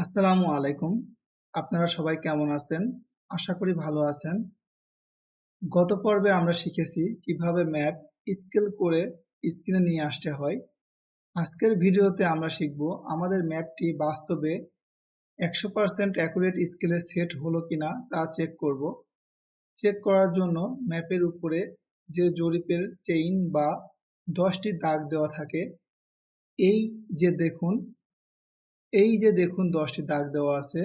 আসসালামু আলাইকুম। আপনারা সবাই কেমন আছেন? আশা করি ভালো আছেন। গত পর্বে আমরা শিখেছি কিভাবে ম্যাপ স্কেল করে স্ক্রিনে নিয়ে আসতে হয়। আজকের ভিডিওতে আমরা শিখব আমাদের ম্যাপটি বাস্তবে 100% অ্যাকুরেট স্কেলে সেট হলো কিনা তা চেক করব। চেক করার জন্য ম্যাপের উপরে যে জরিপের চেইন বা 10টি দাগ দেওয়া থাকে, এই যে দেখুন এই যে দেখুন 10টি দাগ দেওয়া আছে।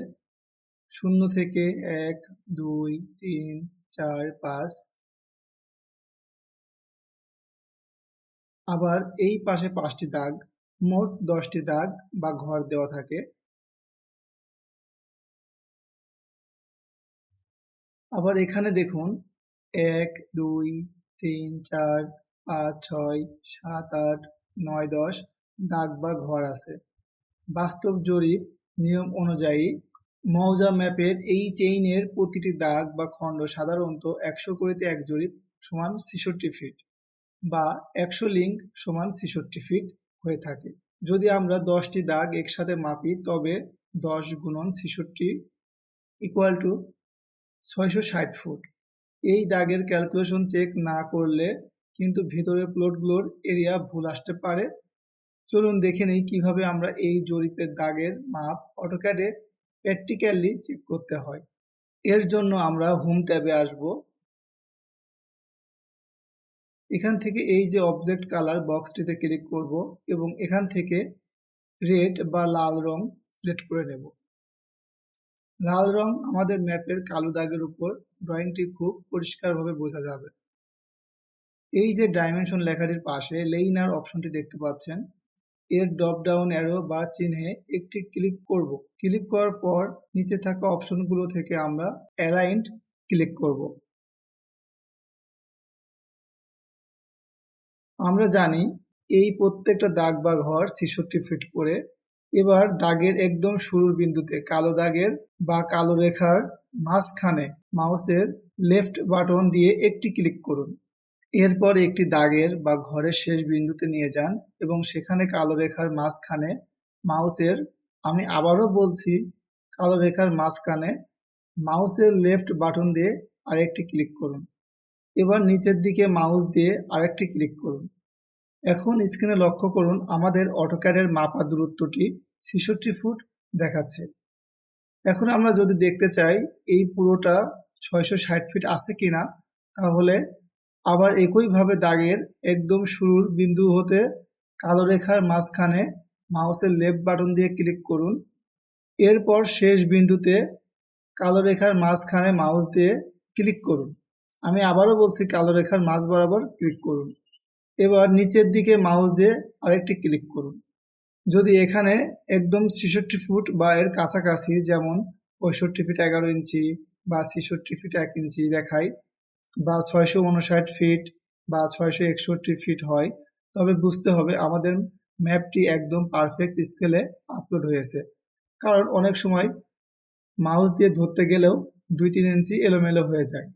0 থেকে 1, 2, 3, 4, 5। আবার এই পাশে 5টি দাগ, মোট 10টি দাগ বা ঘর দেওয়া থাকে। আবার এখানে দেখুন 1, 2, 3, 4, 5, 6, 7, 8, 9, 10 দাগ বা ঘর আছে। বাস্তব জরিপ নিয়ম অনুযায়ী মৌজা ম্যাপের এই চেইনের প্রতিটি দাগ বা খণ্ড সাধারণত 100 কড়িতে 1 জরিপ সমান 66 ফিট বা 100 লিঙ্ক সমান 66 ফিট হয়ে থাকে। যদি আমরা 10টি দাগ একসাথে মাপি তবে 10 গুণন 66 ইকুয়াল টু 660 ফুট। এই দাগের ক্যালকুলেশন চেক না করলে কিন্তু ভিতরের প্লটগুলোর এরিয়া ভুল আসতে পারে। চলুন দেখে নিই কিভাবে আমরা এই জরিপের দাগের মাপ অটোক্যাডে প্র্যাকটিক্যালি চেক করতে হয়। এর জন্য আমরা হোম ট্যাবে আসব। এখান থেকে এই যে অবজেক্ট কালার বক্সটিতে ক্লিক করব এবং এখান থেকে রেড বা লাল রং সিলেক্ট করে নেব। লাল রং আমাদের ম্যাপের কালো দাগের উপর ড্রয়িংটি খুব পরিষ্কারভাবে বোঝা যাবে। এই যে ডাইমেনশন লেখাটির পাশে লেইনার অপশনটি দেখতে পাচ্ছেন, এর ড্রপ ডাউন অ্যারো বা চিহ্নে একটি ক্লিক করব। ক্লিক করার পর নিচে থাকা অপশনগুলো থেকে আমরা অ্যালাইন্ড ক্লিক করব। আমরা জানি এই প্রত্যেকটা দাগ বা ঘর 66 ফিট করে। এবার দাগের একদম শুরুর বিন্দুতে কালো দাগের বা কালো রেখার মাঝখানে মাউসের লেফট বাটন দিয়ে একটি ক্লিক করুন। এরপর একটি দাগের বা ঘরের শেষ বিন্দুতে নিয়ে যান এবং সেখানে কালো রেখার মাঝখানে মাউসের, আমি আবারও বলছি, কালো রেখার মাঝখানে মাউসের লেফট বাটন দিয়ে আরেকটি ক্লিক করুন। এবার নিচের দিকে মাউস দিয়ে আরেকটি ক্লিক করুন। এখন স্ক্রিনে লক্ষ্য করুন আমাদের অটোক্যাডের মাপা দূরত্বটি 66 ফুট দেখাচ্ছে। এখন আমরা যদি দেখতে চাই এই পুরোটা 660 ফিট আছে কিনা, তাহলে আবার একইভাবে দাগের একদম শুরুর বিন্দু হতে কালো রেখার মাঝখানে মাউসের লেফট বাটন দিয়ে ক্লিক করুন। এরপর শেষ বিন্দুতে কালো রেখার মাঝখানে মাউস দিয়ে ক্লিক করুন। আমি আবারও বলছি, কালো রেখার মাঝ বরাবর ক্লিক করুন। এবার নিচের দিকে মাউস দিয়ে আরেকটি ক্লিক করুন। যদি এখানে একদম 66 ফুট বা এর কাছাকাছি, যেমন 65 ফিট 11 ইঞ্চি বা 66 ফিট 1 ইঞ্চি দেখায়, বা 659 ফিট বা 661 ফিট হয়, তবে বুঝতে হবে আমাদের ম্যাপটি একদম পারফেক্ট স্কেলে আপলোড হয়েছে। কারণ অনেক সময় মাউস দিয়ে ধরতে গেলেও 2-3 ইঞ্চি এলোমেলো হয়ে যায়।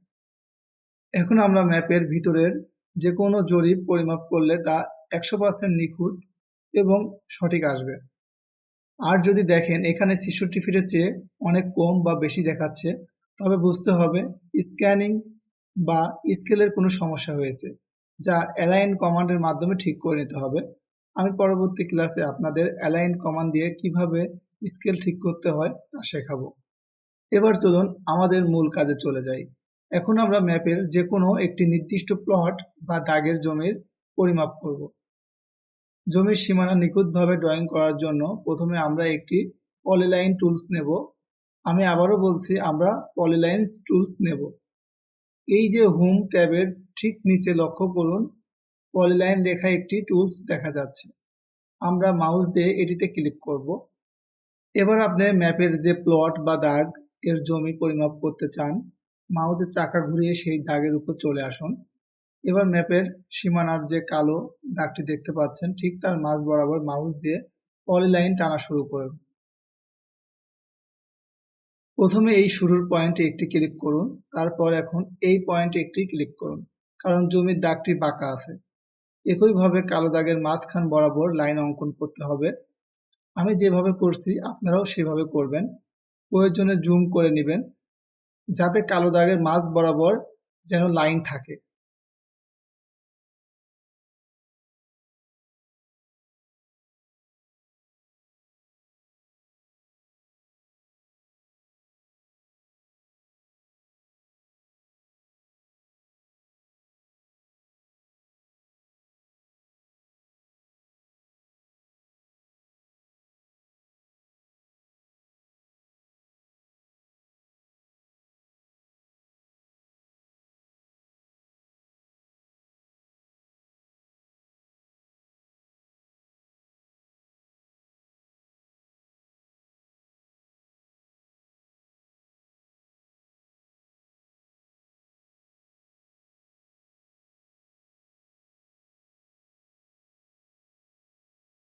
এখন আমরা ম্যাপের ভিতরের যে কোনো জরিপ পরিমাপ করলে তা 100% নিখুঁত এবং সঠিক আসবে। আর যদি দেখেন এখানে 66 ফিটের চেয়ে অনেক কম বা বেশি দেখাচ্ছে, তবে বুঝতে হবে স্ক্যানিং বা স্কেলের কোনো সমস্যা হয়েছে, যা অ্যালাইন কমান্ডের মাধ্যমে ঠিক করে নিতে হবে। আমি পরবর্তী ক্লাসে আপনাদের অ্যালাইন কমান্ড দিয়ে কিভাবে স্কেল ঠিক করতে হয় তা শেখাবো। এবার চলুন আমাদের মূল কাজে চলে যাই। এখন আমরা ম্যাপের যে কোনো একটি নির্দিষ্ট প্লট বা দাগের জমির পরিমাপ করব। জমির সীমানা নিখুঁতভাবে ড্রয়িং করার জন্য প্রথমে আমরা একটি পলিলাইন টুলস নেব। আমি আবারও বলছি, আমরা পলিলাইন টুলস নেব। এই যে হোম ট্যাবের ঠিক নিচে লক্ষ্য করুন, পলিলাইন রেখা একটি টুলস দেখা যাচ্ছে। আমরা মাউস দিয়ে এটিতে ক্লিক করব। এবার আপনি ম্যাপের যে প্লট বা দাগ এর জমি পরিমাপ করতে চান, মাউসের চাকা ঘুরিয়ে সেই দাগের উপর চলে আসুন। এবার ম্যাপের সীমানার যে কালো দাগটি দেখতে পাচ্ছেন, ঠিক তার মাঝ বরাবর মাউস দিয়ে পলিলাইন টানা শুরু করুন। প্রথমে এই শুরুর পয়েন্টে একটি ক্লিক করুন, তারপর এখন এই পয়েন্টে একটি ক্লিক করুন, কারণ জমির দাগটি বাঁকা আছে। একইভাবে কালো দাগের মাঝখান বরাবর লাইন অঙ্কন করতে হবে। আমি যেভাবে করছি আপনারাও সেভাবে করবেন। প্রয়োজনে জুম করে নেবেন যাতে কালো দাগের মাঝ বরাবর যেন লাইন থাকে।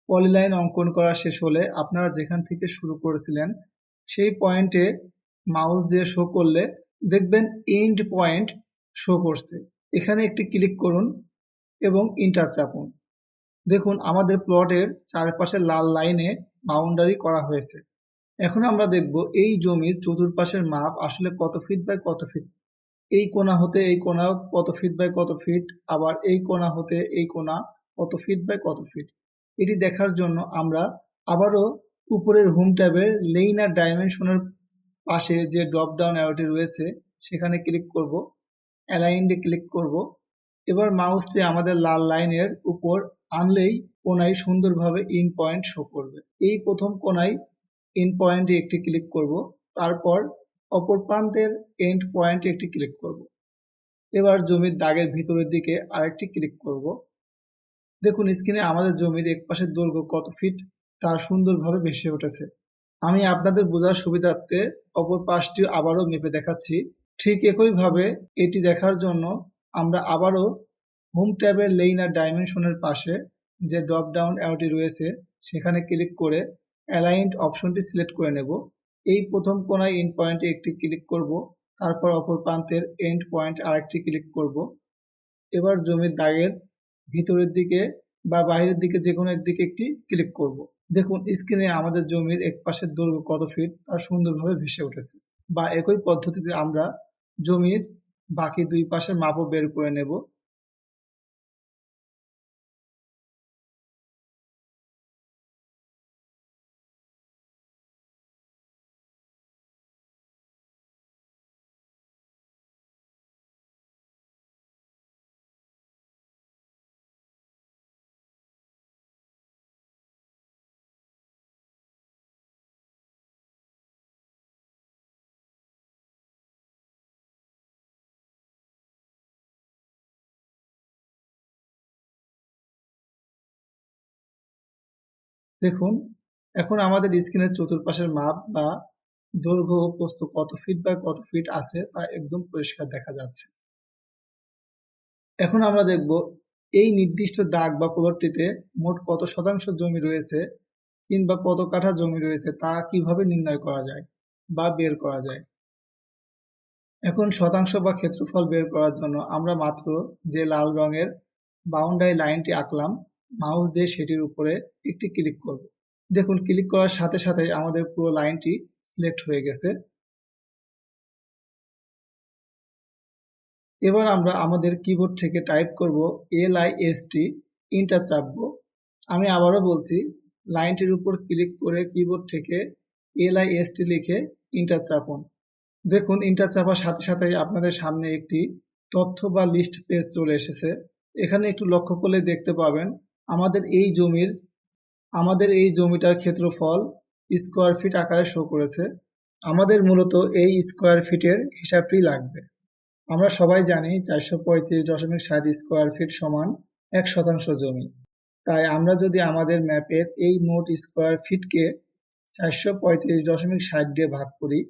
পলিলাইন অঙ্কন করা শেষ হলে আপনারা যেখান থেকে শুরু করেছিলেন সেই পয়েন্টে মাউস দিয়ে শো করলে দেখবেন এন্ড পয়েন্ট শো করছে। এখানে একটি ক্লিক করুন এবং ইন্টার চাপুন। দেখুন আমাদের প্লটের চারপাশে লাল লাইনে বাউন্ডারি করা হয়েছে। এখন আমরা দেখব এই জমির চতুর্পাশের মাপ আসলে কত ফিট বাই কত ফিট। এই কোণা হতে এই কোণা কত ফিট বাই কত ফিট, আবার এই কোণা হতে এই কোণা কত ফিট বাই কত ফিট। এটি দেখার জন্য আমরা আবারও উপরের হোম ট্যাবের লেইনার ডাইমেনশনের পাশে যে ড্রপ ডাউন অ্যারোটি রয়েছে সেখানে ক্লিক করব, অ্যালাইন্ডে ক্লিক করব। এবার মাউসটি আমাদের লাল লাইনের উপর আনলেই কোণায় সুন্দরভাবে ইন পয়েন্ট শো করবে। এই প্রথম কোণায় ইন পয়েন্টে একটি ক্লিক করব, তারপর অপর প্রান্তের এন্ড পয়েন্টে একটি ক্লিক করব। এবার জমির দাগের ভিতরের দিকে আরেকটি ক্লিক করব। দেখুন স্ক্রিনে আমাদের জমির এক পাশের দৈর্ঘ্য কত ফিট তা সুন্দরভাবে ভেসে উঠেছে। আমি আপনাদের বোঝার সুবিধার্থে অপর পাশটি আবারও মেপে দেখাচ্ছি। ঠিক একইভাবে এটি দেখার জন্য আমরা আবারও হোম ট্যাবের লেইনার ডাইমেনশনের পাশে যে ড্রপ ডাউন অ্যারোটি রয়েছে সেখানে ক্লিক করে অ্যালাইন্ড অপশনটি সিলেক্ট করে নেব। এই প্রথম কোণায় ইন পয়েন্টে একটি ক্লিক করব, তারপর অপর প্রান্তের এন্ড পয়েন্ট আরেকটি ক্লিক করব। এবার জমির দাগের ভিতরের দিকে বা বাইরের দিকে যে কোনো একদিকে একটি ক্লিক করব। দেখুন স্ক্রিনে আমাদের জমির এক পাশের দৈর্ঘ্য কত ফিট তা সুন্দরভাবে ভেসে উঠেছে। বা একই পদ্ধতিতে আমরা জমির বাকি দুই পাশের মাপও বের করে নেব। দেখুন এখন আমাদের স্ক্রিনের চতুর্পাশের মাপ বা দৈর্ঘ্য ও প্রস্থ কত ফিট বাই কত ফিট আছে তা একদম পরিষ্কার দেখা যাচ্ছে। এখন আমরা দেখব এই নির্দিষ্ট দাগ বা প্লটটিতে মোট কত শতাংশ জমি রয়েছে কিংবা কত কাঠা জমি রয়েছে তা কিভাবে নির্ণয় করা যায় বা বের করা যায়। এখন শতাংশ বা ক্ষেত্রফল বের করার জন্য আমরা মাত্র যে লাল রঙের বাউন্ডারি লাইনটি আঁকলাম মাউস দিয়ে সেটির উপরে একটি ক্লিক করব। দেখুন ক্লিক করার সাথে সাথে আমাদের পুরো লাইনটি সিলেক্ট হয়ে গেছে। এবার আমরা আমাদের কিবোর্ড থেকে টাইপ করব LIST, ইন্টার চাপবো। আমি আবারও বলছি লাইনটির উপর ক্লিক করে কিবোর্ড থেকে LIST লিখে ইন্টার চাপুন। দেখুন ইন্টার চাপার সাথে সাথে আপনাদের সামনে একটি তথ্য বা লিস্ট পেজ চলে এসেছে। এখানে একটু লক্ষ্য করলে দেখতে পাবেন আমাদের এই জমিটার ক্ষেত্রফল স্কোয়ার ফিট আকারে শো করেছে। আমাদের মূলত এই স্কোয়ার ফিটের হিসাবটি লাগবে। আমরা সবাই জানি 435.60 স্কোয়ার ফিট সমান 1% জমি। তাই আমরা যদি আমাদের ম্যাপের এই মোট স্কোয়ার ফিটকে 435.60 দিয়ে ভাগ করি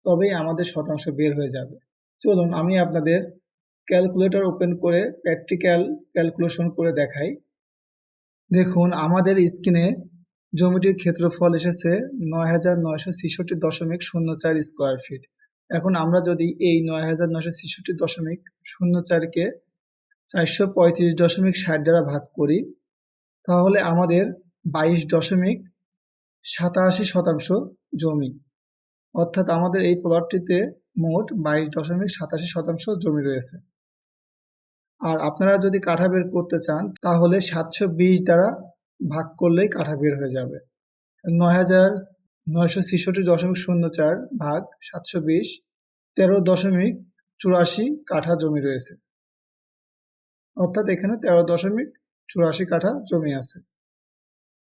তবেই আমাদের শতাংশ বের হয়ে যাবে। চলুন আমি আপনাদের ক্যালকুলেটর ওপেন করে প্র্যাকটিক্যাল ক্যালকুলেশন করে দেখাই। দেখুন আমাদের স্ক্রিনে জমিটির ক্ষেত্রফল এসেছে ৯৯৬৬.০৪ স্কোয়ার ফিট। এখন আমরা যদি এই ৯৯৬৬.০৪কে 435.60 দ্বারা ভাগ করি তাহলে আমাদের 22.60 87% জমি। অর্থাৎ আমাদের এই প্লটটিতে মোট 22.87% জমি রয়েছে। আর আপনারা যদি কাঠা বের করতে চান তাহলে 720 দ্বারা ভাগ করলেই কাঠা বের হয়ে যাবে। 9,966.04 ভাগ 720, 13.84 কাঠা জমি রয়েছে। অর্থাৎ এখানে 13.84 কাঠা জমি আছে।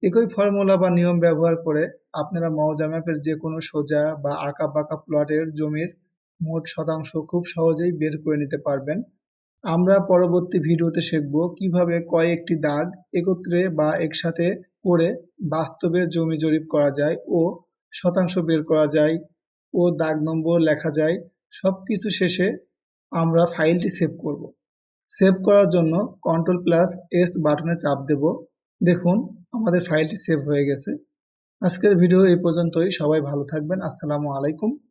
একই ফর্মুলা বা নিয়ম ব্যবহার করে আপনারা মৌজা ম্যাপের যে কোনো সোজা বা আঁকা বাঁকা প্লটের জমির মোট শতাংশ খুব সহজেই বের করে নিতে পারবেন। আমরা পরবর্তী ভিডিওতে শিখব কিভাবে কয়েকটি দাগ একত্রে বা একসাথে করে বাস্তবে জমি জরিপ করা যায় ও শতাংশ বের করা যায় ও দাগ নম্বর লেখা যায়। সবকিছু শেষে আমরা ফাইলটি সেভ করব। সেভ করার জন্য Ctrl+S বাটনে চাপ দেব। দেখুন আমাদের ফাইলটি সেভ হয়ে গেছে। আজকের ভিডিও এই পর্যন্তই। সবাই ভালো থাকবেন। আসসালামু আলাইকুম।